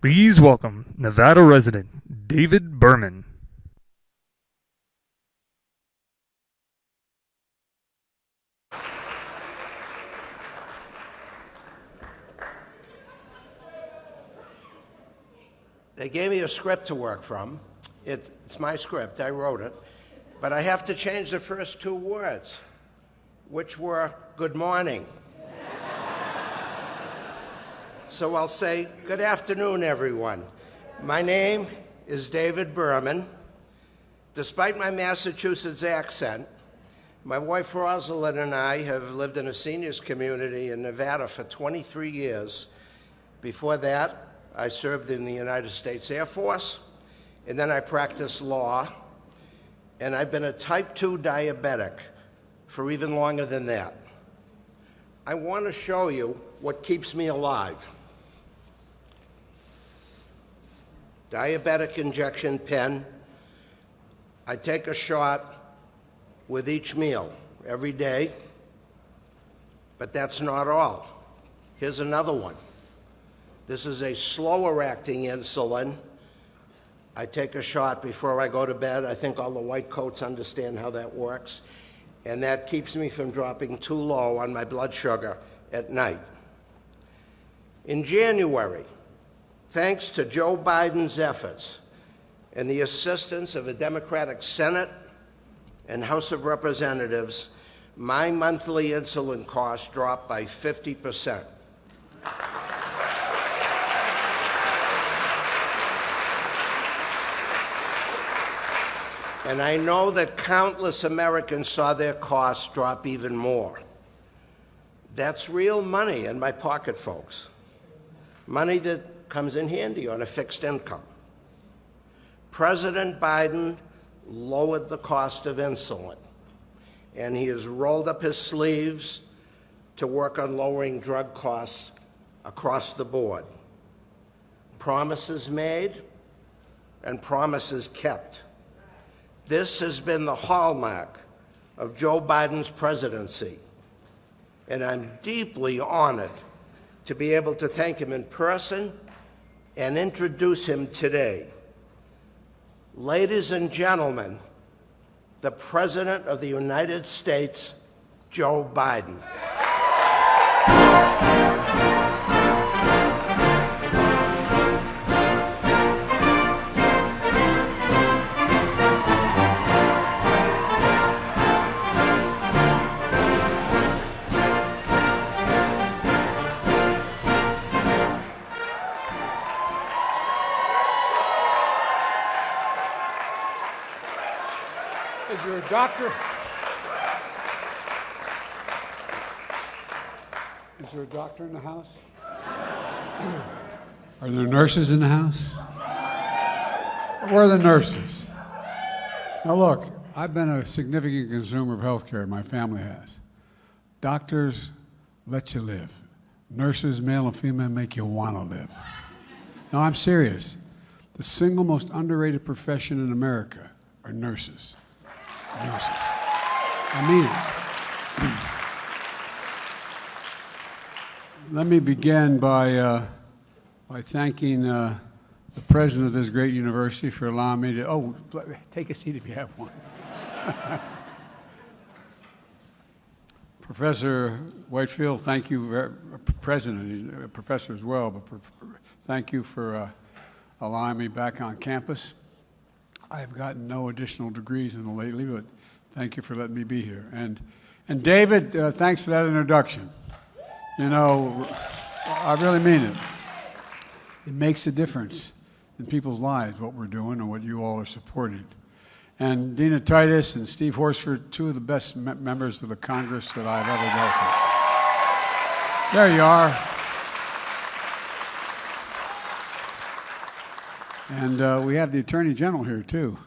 Please welcome Nevada resident David Berman. They gave me a script to work from. It's my script, I wrote it. But I have to change the first two words, which were good morning. So I'll say, good afternoon, everyone. My name is David Berman. Despite my Massachusetts accent, my wife Rosalind and I have lived in a seniors community in Nevada for 23 years. Before that, I served in the United States Air Force, and then I practiced law, and I've been a type 2 diabetic for even longer than that. I want to show you what keeps me alive. Diabetic injection pen. I take a shot with each meal every day, but that's not all. Here's another one. This is a slower acting insulin. I take a shot before I go to bed. I think all the white coats understand how that works. And that keeps me from dropping too low on my blood sugar at night. In January, thanks to Joe Biden's efforts and the assistance of the Democratic Senate and House of Representatives, my monthly insulin costs dropped by 50%. And I know that countless Americans saw their costs drop even more. That's real money in my pocket, folks. Money that comes in handy on a fixed income. President Biden lowered the cost of insulin, and he has rolled up his sleeves to work on lowering drug costs across the board. Promises made and promises kept. This has been the hallmark of Joe Biden's presidency, and I'm deeply honored to be able to thank him in person and introduce him today. Ladies and gentlemen, the President of the United States, Joe Biden. Is there a doctor? Is there a doctor in the house? Are there nurses in the house? Where are the nurses? Now look, I've been a significant consumer of health care, my family has. Doctors let you live. Nurses, male and female, make you want to live. No, I'm serious. The single most underrated profession in America are nurses. Nurses. I mean it. Let me begin by thanking the president of this great university for allowing me to, take a seat if you have one. Professor Whitefield, thank you, President, he's a professor as well, but thank you for allowing me back on campus. I have gotten no additional degrees in the lately, but thank you for letting me be here. And David, thanks for that introduction. You know, I really mean it. It makes a difference in people's lives, what we're doing and what you all are supporting. And Dina Titus and Steve Horsford, two of the best members of the Congress that I've ever dealt with. There you are. And we have the Attorney General here, too.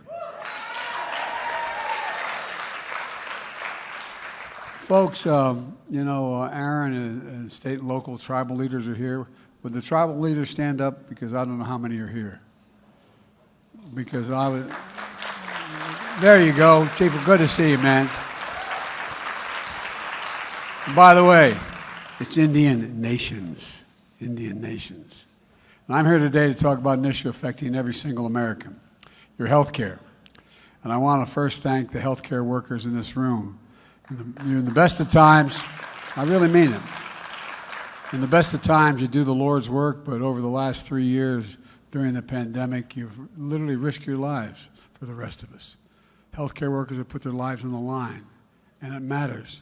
Folks, you know, Aaron and state and local tribal leaders are here. Would the tribal leaders stand up? Because I don't know how many are here. Because I was... There you go. Chief, good to see you, man. By the way, it's Indian nations. Indian nations. And I'm here today to talk about an issue affecting every single American, your health care. And I want to first thank the healthcare workers in this room. In the best of times, I really mean it. In the best of times, you do the Lord's work, but over the last 3 years during the pandemic, you've literally risked your lives for the rest of us. Healthcare workers have put their lives on the line, and it matters.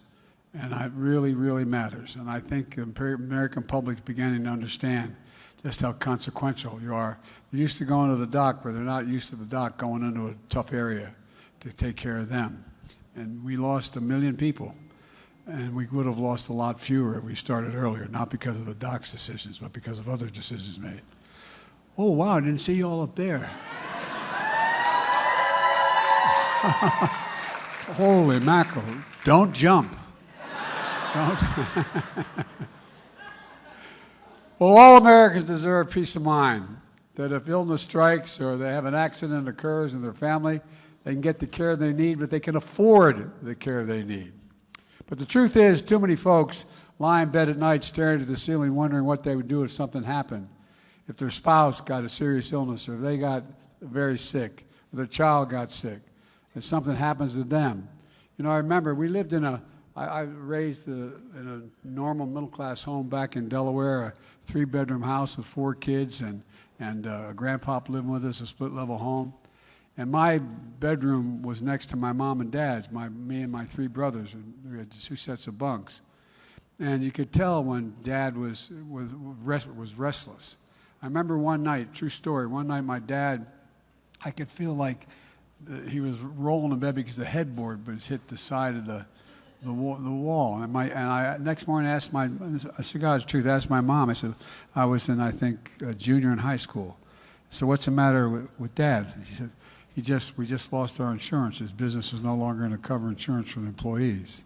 And it really, really matters. And I think the American public is beginning to understand just how consequential you are. They're used to going to the doc, but they're not used to the doc going into a tough area to take care of them. And we lost 1 million people, and we would have lost a lot fewer if we started earlier, not because of the doc's decisions, but because of other decisions made. Oh, wow, I didn't see you all up there. Holy mackerel, don't jump. Don't. Well, all Americans deserve peace of mind that if illness strikes or they have an accident occurs in their family, they can get the care they need, but they can afford the care they need. But the truth is, too many folks lie in bed at night staring at the ceiling wondering what they would do if something happened. If their spouse got a serious illness, or if they got very sick, or their child got sick, and something happens to them. You know, I remember we lived in I raised in a normal middle-class home back in Delaware, a 3-bedroom house with 4 kids, and a grandpop living with us, a split-level home. And my bedroom was next to my mom and dad's, me and my 3 brothers, and we had 2 sets of bunks. And you could tell when Dad was restless. I remember one night, true story, one night my dad, I could feel like he was rolling in bed because the headboard was hit the side of the wall. And I next morning asked I said, God's truth, I asked my mom. I said, I was in, I think, a junior in high school. So what's the matter with Dad? She said, we just lost our insurance. His business was no longer going to cover insurance for the employees.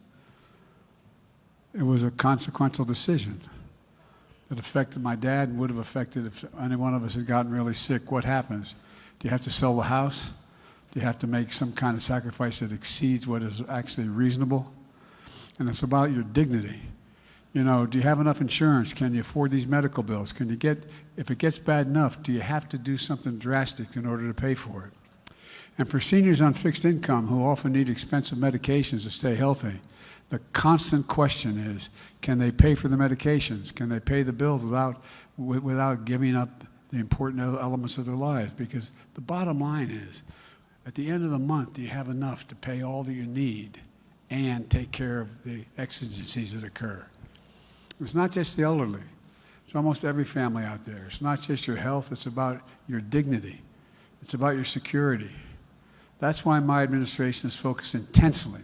It was a consequential decision that affected my dad and would have affected if any one of us had gotten really sick. What happens? Do you have to sell the house? Do you have to make some kind of sacrifice that exceeds what is actually reasonable? And it's about your dignity. You know, do you have enough insurance? Can you afford these medical bills? If it gets bad enough, do you have to do something drastic in order to pay for it? And for seniors on fixed income who often need expensive medications to stay healthy, the constant question is, can they pay for the medications? Can they pay the bills without giving up the important elements of their lives? Because the bottom line is, at the end of the month, do you have enough to pay all that you need and take care of the exigencies that occur? It's not just the elderly. It's almost every family out there. It's not just your health. It's about your dignity. It's about your security. That's why my administration is focused intensely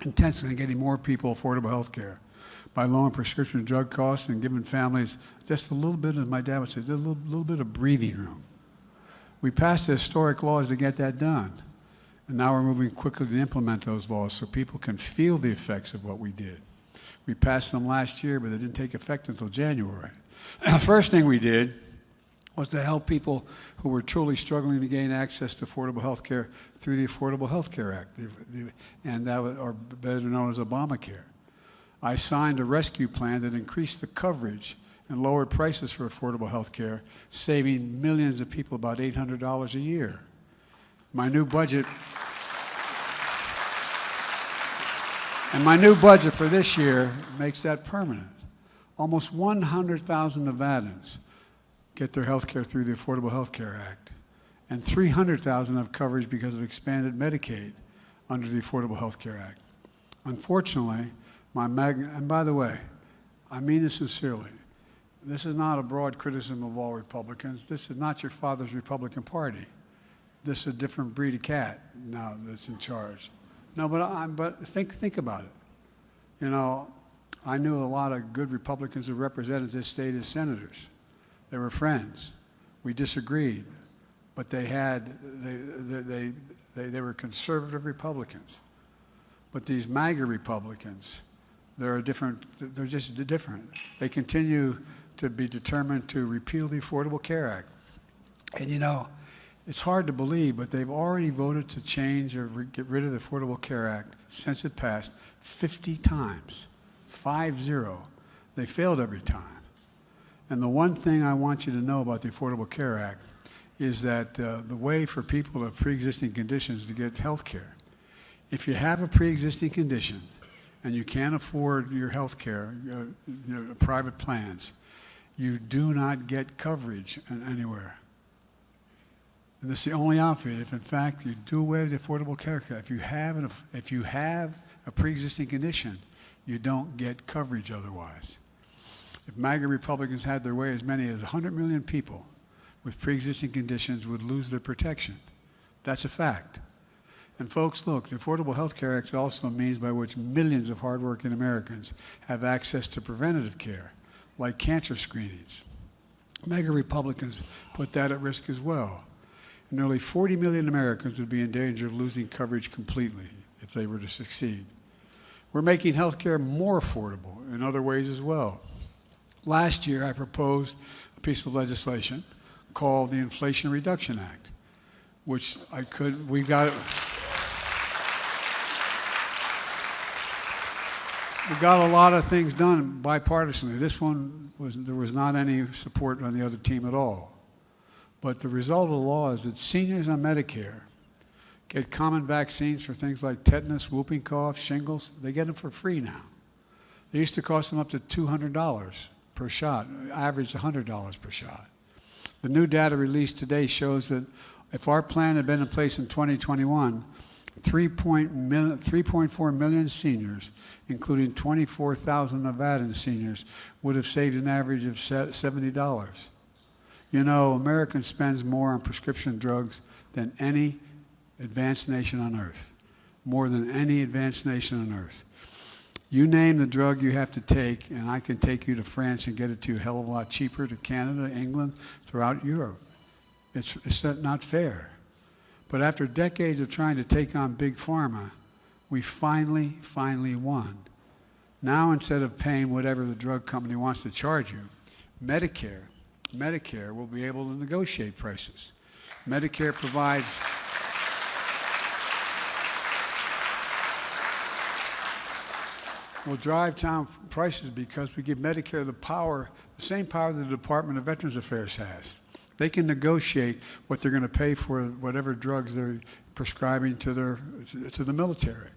on getting more people affordable health care by lowering prescription drug costs and giving families just a little bit, as my dad would say, a little bit of breathing room. We passed the historic laws to get that done. And now we're moving quickly to implement those laws so people can feel the effects of what we did. We passed them last year, but they didn't take effect until January. The first thing we did was to help people who were truly struggling to gain access to affordable health care through the Affordable Health Care Act, and that was, or better known as Obamacare. I signed a rescue plan that increased the coverage and lowered prices for affordable health care, saving millions of people about $800 a year. My new budget for this year makes that permanent. Almost 100,000 Nevadans get their health care through the Affordable Health Care Act, and 300,000 have coverage because of expanded Medicaid under the Affordable Health Care Act. Unfortunately, and by the way, I mean this sincerely, this is not a broad criticism of all Republicans. This is not your father's Republican Party. This is a different breed of cat now that's in charge. No, but think about it. You know, I knew a lot of good Republicans who represented this state as senators. They were friends. We disagreed, but they were conservative Republicans. But these MAGA Republicans, they're just different. They continue to be determined to repeal the Affordable Care Act. And you know, it's hard to believe, but they've already voted to change or get rid of the Affordable Care Act since it passed 50 times, 50. They failed every time. And the one thing I want you to know about the Affordable Care Act is that the way for people with pre-existing conditions to get health care, if you have a pre-existing condition and you can't afford your health care, your private plans, you do not get coverage anywhere. And this is the only outfit. If in fact you do away with the Affordable Care Act, if you have a pre-existing condition, you don't get coverage otherwise. If MAGA Republicans had their way, as many as 100 million people with pre-existing conditions would lose their protection. That's a fact. And folks, look, the Affordable Health Care Act also means by which millions of hardworking Americans have access to preventative care, like cancer screenings. MAGA Republicans put that at risk as well. And nearly 40 million Americans would be in danger of losing coverage completely if they were to succeed. We're making health care more affordable in other ways as well. Last year, I proposed a piece of legislation called the Inflation Reduction Act, which we got a lot of things done bipartisanly. This one, there was not any support on the other team at all. But the result of the law is that seniors on Medicare get common vaccines for things like tetanus, whooping cough, shingles. They get them for free now. They used to cost them up to $200 per shot, average $100 per shot. The new data released today shows that if our plan had been in place in 2021, 3.4 million seniors, including 24,000 Nevadan seniors, would have saved an average of $70. You know, America spends more on prescription drugs than any advanced nation on earth, more than any advanced nation on earth. You name the drug you have to take, and I can take you to France and get it to you a hell of a lot cheaper, to Canada, England, throughout Europe. It's not fair. But after decades of trying to take on Big Pharma, we finally won. Now, instead of paying whatever the drug company wants to charge you, Medicare will be able to negotiate prices. Medicare provides will drive down prices because we give Medicare the same power that the Department of Veterans Affairs has. They can negotiate what they're going to pay for whatever drugs they're prescribing to the military.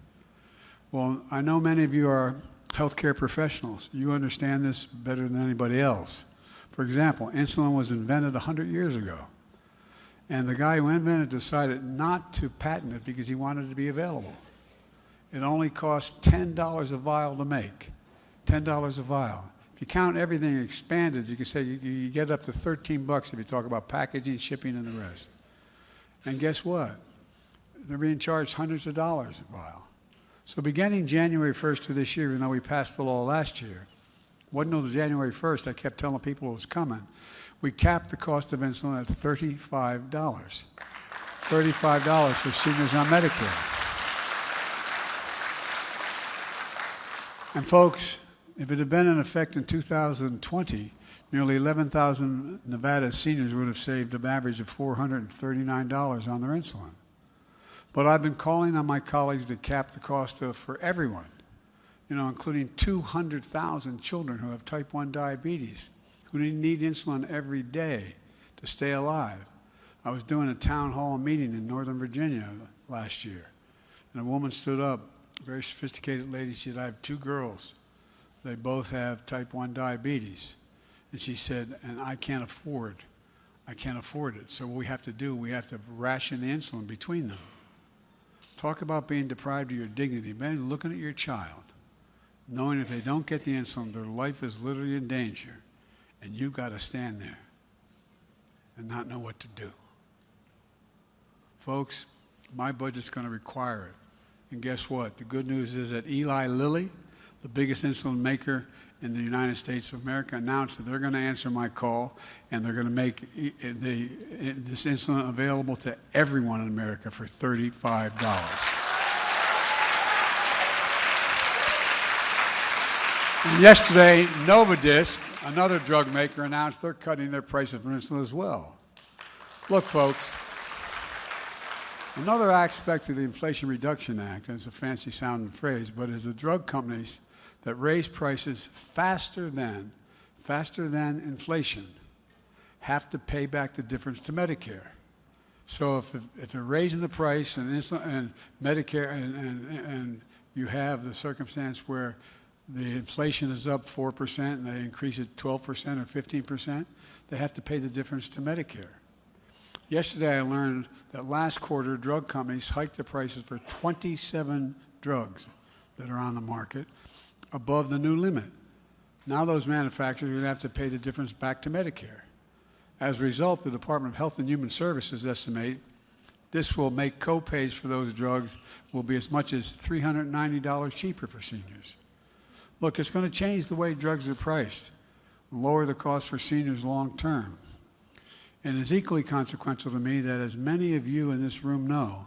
Well, I know many of you are healthcare professionals. You understand this better than anybody else. For example, insulin was invented 100 years ago. And the guy who invented it decided not to patent it because he wanted it to be available. It only costs $10 a vial to make, $10 a vial. If you count everything expanded, you can say you get up to $13 if you talk about packaging, shipping, and the rest. And guess what? They're being charged hundreds of dollars a vial. So beginning January 1st of this year, even though we passed the law last year, wasn't until January 1st I kept telling people it was coming. We capped the cost of insulin at $35. $35 for seniors on Medicare. And folks, if it had been in effect in 2020, nearly 11,000 Nevada seniors would have saved an average of $439 on their insulin. But I've been calling on my colleagues to cap the cost for everyone, including 200,000 children who have type 1 diabetes, who need insulin every day to stay alive. I was doing a town hall meeting in Northern Virginia last year, and a woman stood up, a very sophisticated lady. She said, I have 2 girls. They both have type 1 diabetes. And she said, and I can't afford it. So what we have to do, we have to ration the insulin between them. Talk about being deprived of your dignity. Man, looking at your child, knowing if they don't get the insulin, their life is literally in danger. And you've got to stand there and not know what to do. Folks, my budget's going to require it. And guess what? The good news is that Eli Lilly, the biggest insulin maker in the United States of America, announced that they're going to answer my call and they're going to make this insulin available to everyone in America for $35. And yesterday, Novartis, another drug maker, announced they're cutting their prices for insulin as well. Look, folks, another aspect of the Inflation Reduction Act, and it's a fancy sounding phrase, but is the drug companies that raise prices faster than faster than inflation, have to pay back the difference to Medicare. So if they're raising the price and Medicare and you have the circumstance where the inflation is up 4% and they increase it 12% or 15%, they have to pay the difference to Medicare. Yesterday I learned that last quarter drug companies hiked the prices for 27 drugs that are on the market above the new limit. Now those manufacturers are going to have to pay the difference back to Medicare. As a result, the Department of Health and Human Services estimate this will make co-pays for those drugs will be as much as $390 cheaper for seniors. Look, it's going to change the way drugs are priced, lower the cost for seniors long term. And it's equally consequential to me that, as many of you in this room know,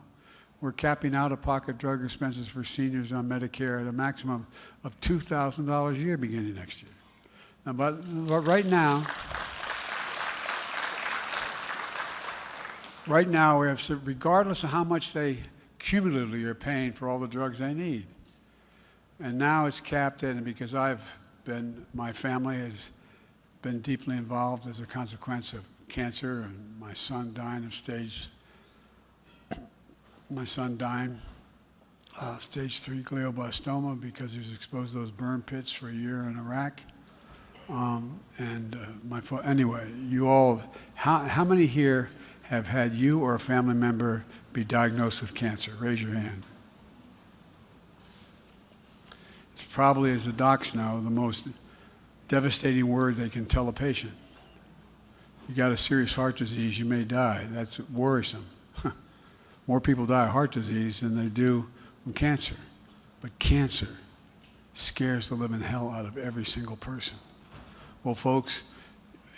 we're capping out-of-pocket drug expenses for seniors on Medicare at a maximum of $2,000 a year beginning next year. Now, but right now, we have, regardless of how much they cumulatively are paying for all the drugs they need. And now it's capped at, and because my family has been deeply involved as a consequence of cancer, and my son dying of stage 3 glioblastoma because he was exposed to those burn pits for a year in Iraq. Anyway, you all, how many here have had you or a family member be diagnosed with cancer? Raise your hand. It's probably, as the docs know, the most devastating word they can tell a patient. You got a serious heart disease, you may die. That's worrisome. More people die of heart disease than they do from cancer. But cancer scares the living hell out of every single person. Well, folks,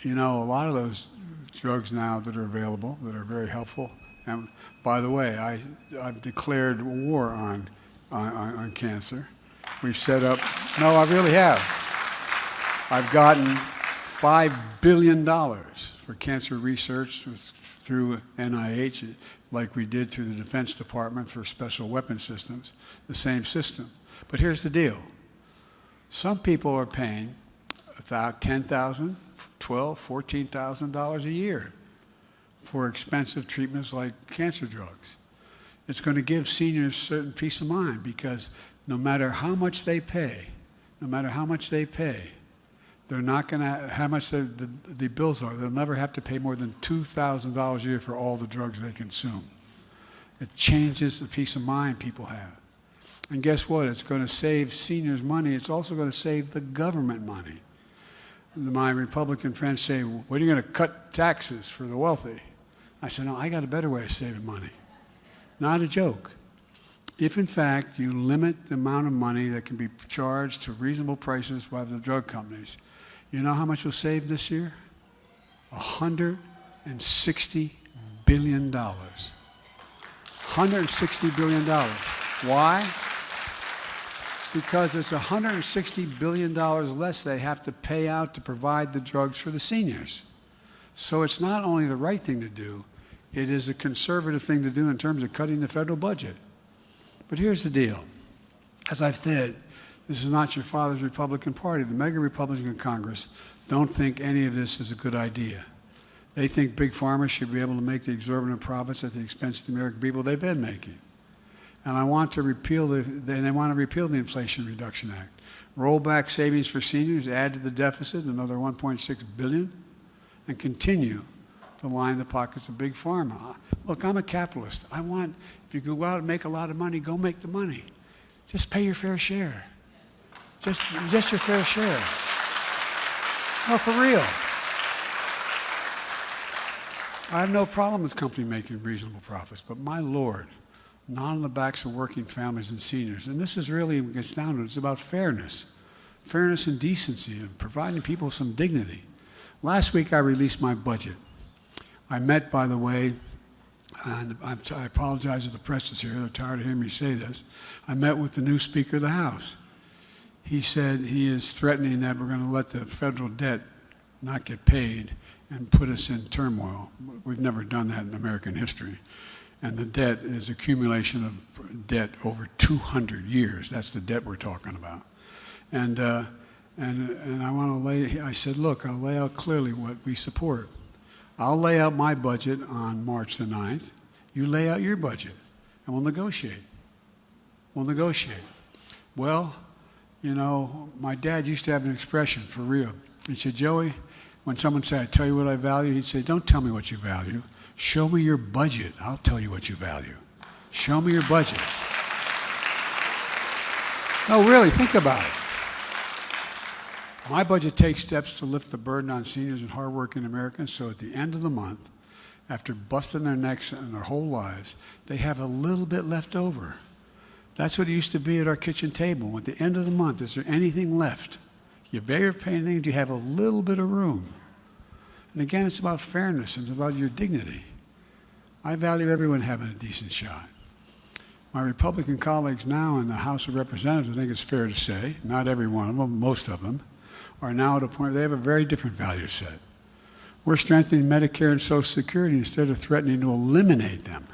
you know, a lot of those drugs now that are available that are very helpful. And by the way, I've declared war on cancer. We've set up, no, I really have. I've gotten $5 billion for cancer research through NIH, like we did through the Defense Department for special weapon systems, the same system. But here's the deal. Some people are paying $10,000, $12,000, $14,000 a year for expensive treatments like cancer drugs. It's going to give seniors certain peace of mind because no matter how much they pay, they're not going to, how much the bills are, they'll never have to pay more than $2,000 a year for all the drugs they consume. It changes the peace of mind people have. And guess what? It's going to save seniors money. It's also going to save the government money. My Republican friends say, what are you going to cut taxes for the wealthy? I said, no, I got a better way of saving money. Not a joke. If, in fact, you limit the amount of money that can be charged to reasonable prices by the drug companies, you know how much we'll save this year? $160 billion. $160 billion. Why? Because it's $160 billion less they have to pay out to provide the drugs for the seniors. So it's not only the right thing to do, it is a conservative thing to do in terms of cutting the federal budget. But here's the deal. As I've said, this is not your father's Republican Party. The mega Republicans in Congress don't think any of this is a good idea. They think big pharma should be able to make the exorbitant profits at the expense of the American people they've been making. And they want to repeal the Inflation Reduction Act. Roll back savings for seniors, add to the deficit another $1.6 billion, and continue to line the pockets of big pharma. Look, I'm a capitalist. I want, if you go out and make a lot of money, go make the money. Just pay your fair share. Just your fair share. No, for real. I have no problem with company making reasonable profits, but my Lord, not on the backs of working families and seniors. And this is really what gets down to it. It's about fairness. Fairness and decency and providing people some dignity. Last week I released my budget. I met, by the way, and I apologize if the press is here, they're tired of hearing me say this. I met with the new Speaker of the House. He said he is threatening that we're going to let the federal debt not get paid and put us in turmoil. We've never done that in American history. And the debt is accumulation of debt over 200 years. That's the debt we're talking about. And And I want to I said, look, I'll lay out clearly what we support. I'll lay out my budget on March the 9th. You lay out your budget, and we'll negotiate. We'll negotiate. Well, you know, my dad used to have an expression, for real. He said, Joey, when someone said, I tell you what I value, he'd say, don't tell me what you value. Show me your budget. I'll tell you what you value. Show me your budget. No, really, think about it. My budget takes steps to lift the burden on seniors and hardworking Americans, so at the end of the month, after busting their necks and their whole lives, they have a little bit left over. That's what it used to be at our kitchen table. At the end of the month, is there anything left? You better pay anything, do you have a little bit of room? And again, it's about fairness, and it's about your dignity. I value everyone having a decent shot. My Republican colleagues now in the House of Representatives, I think it's fair to say, not every one of them, most of them, are now at a point where they have a very different value set. We're strengthening Medicare and Social Security instead of threatening to eliminate them.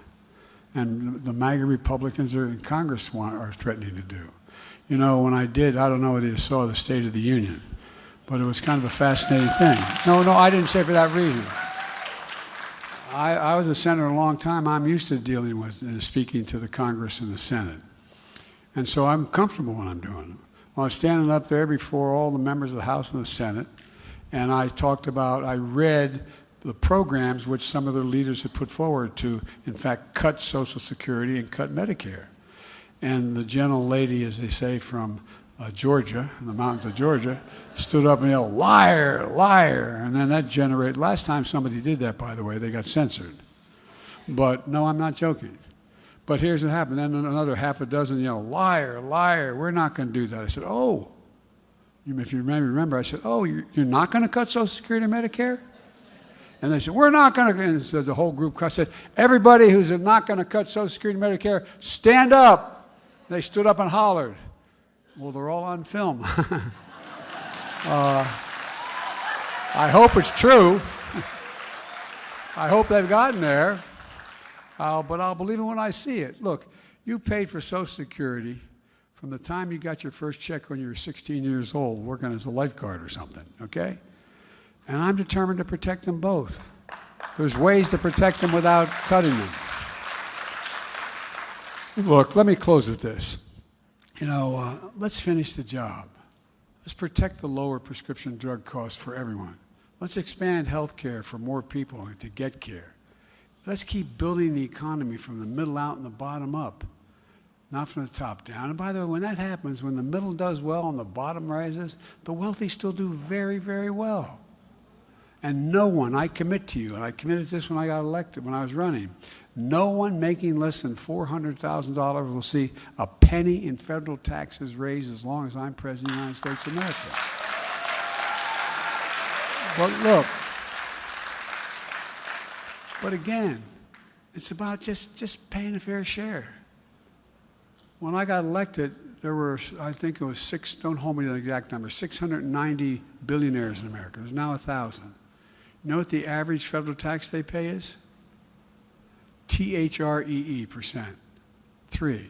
And the MAGA Republicans in Congress are threatening to do. You know, when I don't know whether you saw the State of the Union, but it was kind of a fascinating thing. No, I didn't say for that reason. I was a senator a long time. I'm used to dealing with and speaking to the Congress and the Senate. And so I'm comfortable when I'm doing it. Well, I was standing up there before all the members of the House and the Senate, and I read the programs which some of their leaders had put forward to, in fact, cut Social Security and cut Medicare. And the gentle lady, as they say, from Georgia, in the mountains of Georgia, stood up and yelled, liar, liar. And then that generated, last time somebody did that, by the way, they got censored. But no, I'm not joking. But here's what happened. Then another half a dozen yelled, liar, liar, we're not going to do that. I said, oh, if you remember, I said, oh, you're not going to cut Social Security and Medicare? And they said, we're not going to. And so the whole group said, everybody who's not going to cut Social Security and Medicare, stand up. They stood up and hollered. Well, they're all on film. I hope it's true. I hope they've gotten there. But I'll believe it when I see it. Look, you paid for Social Security from the time you got your first check when you were 16 years old, working as a lifeguard or something, okay? And I'm determined to protect them both. There's ways to protect them without cutting them. Look, let me close with this. You know, let's finish the job. Let's protect the lower prescription drug costs for everyone. Let's expand health care for more people to get care. Let's keep building the economy from the middle out and the bottom up, not from the top down. And by the way, when that happens, when the middle does well and the bottom rises, the wealthy still do very, very well. And no one, I commit to you, and I committed to this when I got elected, when I was running, no one making less than $400,000 will see a penny in federal taxes raised as long as I'm President of the United States of America. But look, but again, it's about just paying a fair share. When I got elected, there were, I think it was don't hold me to the exact number, 690 billionaires in America. There's now 1,000. You know what the average federal tax they pay is? THREE%, 3.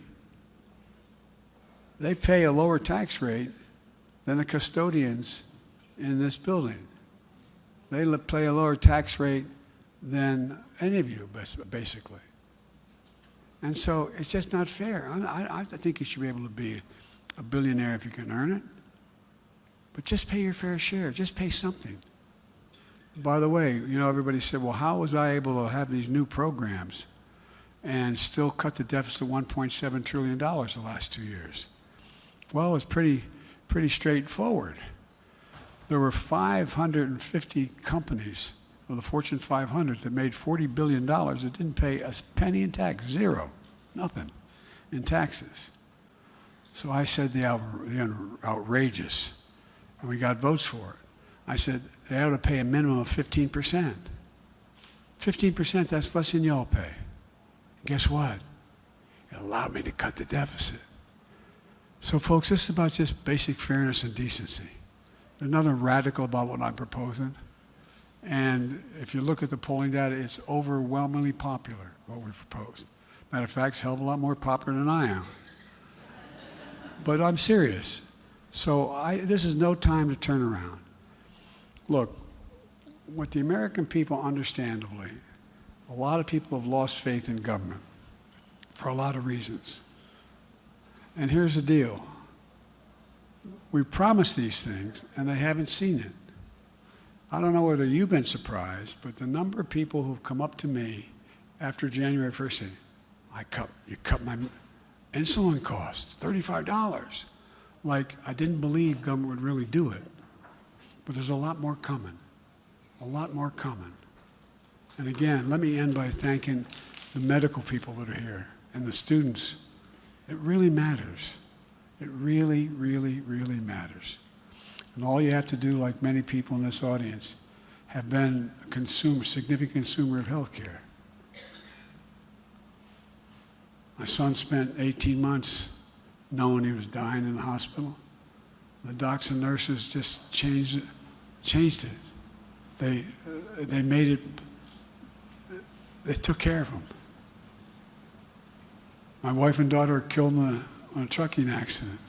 They pay a lower tax rate than the custodians in this building. They pay a lower tax rate than any of you, basically. And so it's just not fair. I think you should be able to be a billionaire if you can earn it. But just pay your fair share. Just pay something. By the way, you know, everybody said, well, how was I able to have these new programs and still cut the deficit $1.7 trillion the last 2 years? Well, it's pretty straightforward. There were 550 companies of the Fortune 500 that made $40 billion that didn't pay a penny in tax, zero, nothing in taxes. So I said the outrageous, and we got votes for it. I said they ought to pay a minimum of 15%. 15%, that's less than y'all pay. And guess what? It allowed me to cut the deficit. So folks, this is about just basic fairness and decency. There's nothing radical about what I'm proposing. And if you look at the polling data, it's overwhelmingly popular, what we proposed. Matter of fact, it's a hell of a lot more popular than I am. But I'm serious. So this is no time to turn around. Look, with the American people, understandably, a lot of people have lost faith in government for a lot of reasons. And here's the deal. We promised these things, and they haven't seen it. I don't know whether you've been surprised, but the number of people who've come up to me after January 1st saying, you cut my insulin costs, $35. Like, I didn't believe government would really do it. But there's a lot more coming. A lot more coming. And again, let me end by thanking the medical people that are here and the students. It really matters. It really, really, really matters. And all you have to do, like many people in this audience, have been a significant consumer of health care. My son spent 18 months knowing he was dying in the hospital. The docs and nurses just changed it. They made it, they took care of him. My wife and daughter were killed in a trucking accident.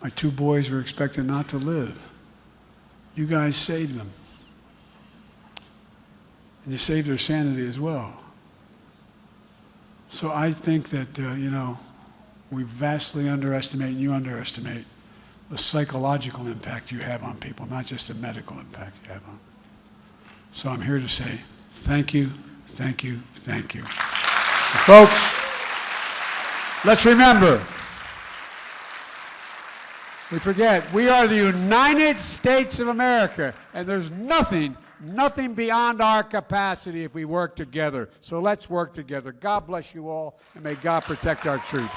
My 2 boys were expected not to live. You guys saved them. And you saved their sanity as well. So I think that, we vastly underestimate, and you underestimate, the psychological impact you have on people, not just the medical impact you have on them. So I'm here to say thank you, thank you, thank you. And folks, let's remember, we forget, we are the United States of America, and there's nothing beyond our capacity if we work together. So let's work together. God bless you all, and may God protect our troops.